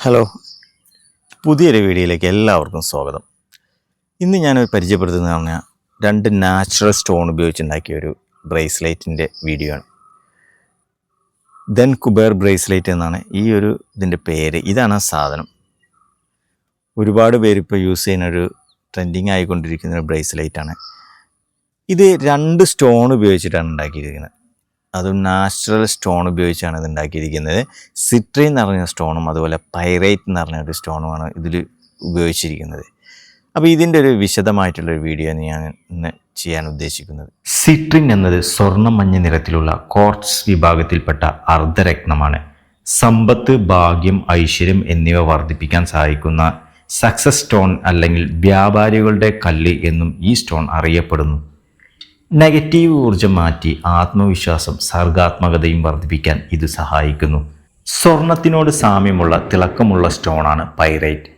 Hello, പുതിയൊരു വീഡിയോയിലേക്ക് എല്ലാവർക്കും സ്വാഗതം. ഇന്ന് ഞാൻ പരിചയപ്പെടുത്തുന്നത് പറഞ്ഞാൽ 2 നാച്ചുറൽ സ്റ്റോൺ ഉപയോഗിച്ചുണ്ടാക്കിയ ഒരു ബ്രേസ്ലെറ്റിൻ്റെ വീഡിയോ ആണ്. ദെൻ കുബേർ ബ്രേസ്ലെറ്റ് എന്നാണ് ഇതിൻ്റെ പേര്. ഇതാണ് ആ സാധനം. ഒരുപാട് പേര് ഇപ്പോൾ യൂസ് ചെയ്യുന്നൊരു ട്രെൻഡിങ് ആയിക്കൊണ്ടിരിക്കുന്ന ഒരു ബ്രേസ്ലെറ്റാണ്. ഇത് 2 സ്റ്റോൺ ഉപയോഗിച്ചിട്ടാണ് ഉണ്ടാക്കിയിരിക്കുന്നത്. അതും നാച്ചുറൽ സ്റ്റോൺ ഉപയോഗിച്ചാണ് ഇത് ഉണ്ടാക്കിയിരിക്കുന്നത്. സിട്രിൻ എന്ന് പറഞ്ഞ സ്റ്റോണും അതുപോലെ പൈറേറ്റ് എന്ന് പറഞ്ഞ ഒരു സ്റ്റോണുമാണ് ഇതിൽ ഉപയോഗിച്ചിരിക്കുന്നത്. അപ്പോൾ ഇതിൻ്റെ ഒരു വിശദമായിട്ടുള്ളൊരു വീഡിയോ ഞാൻ ഇന്ന് ചെയ്യാൻ ഉദ്ദേശിക്കുന്നത്. സിട്രിൻ എന്നത് സ്വർണ്ണ മഞ്ഞ നിറത്തിലുള്ള ക്വാർട്സ് വിഭാഗത്തിൽപ്പെട്ട അർദ്ധരത്നമാണ്. സമ്പത്ത്, ഭാഗ്യം, ഐശ്വര്യം എന്നിവ വർദ്ധിപ്പിക്കാൻ സഹായിക്കുന്ന സക്സസ് സ്റ്റോൺ അല്ലെങ്കിൽ വ്യാപാരികളുടെ കല്ല് എന്നും ഈ സ്റ്റോൺ അറിയപ്പെടുന്നു. നെഗറ്റീവ് ഊർജം മാറ്റി ആത്മവിശ്വാസം, സർഗാത്മകതയും വർദ്ധിപ്പിക്കാൻ ഇത് സഹായിക്കുന്നു. സ്വർണത്തിനോട് സാമ്യമുള്ള തിളക്കമുള്ള സ്റ്റോണാണ് പൈറേറ്റ്.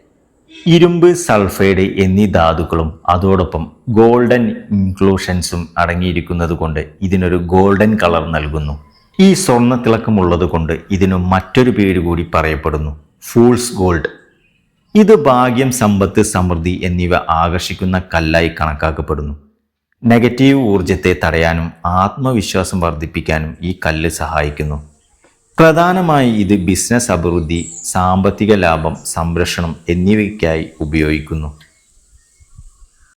ഇരുമ്പ്, സൾഫൈഡ് എന്നീ ധാതുക്കളും അതോടൊപ്പം ഗോൾഡൻ ഇൻക്ലൂഷൻസും അടങ്ങിയിരിക്കുന്നത് കൊണ്ട് ഇതിനൊരു ഗോൾഡൻ കളർ നൽകുന്നു. ഈ സ്വർണ്ണ തിളക്കമുള്ളത് കൊണ്ട് ഇതിനു മറ്റൊരു പേര് കൂടി പറയപ്പെടുന്നു, ഫൂൾസ് ഗോൾഡ്. ഇത് ഭാഗ്യം, സമ്പത്ത്, സമൃദ്ധി എന്നിവ ആകർഷിക്കുന്ന കല്ലായി കണക്കാക്കപ്പെടുന്നു. നെഗറ്റീവ് ഊർജത്തെ തടയാനും ആത്മവിശ്വാസം വർദ്ധിപ്പിക്കാനും ഈ കല്ല് സഹായിക്കുന്നു. പ്രധാനമായി ഇത് ബിസിനസ് അഭിവൃദ്ധി, സാമ്പത്തിക ലാഭം, സംരക്ഷണം എന്നിവയ്ക്കായി ഉപയോഗിക്കുന്നു.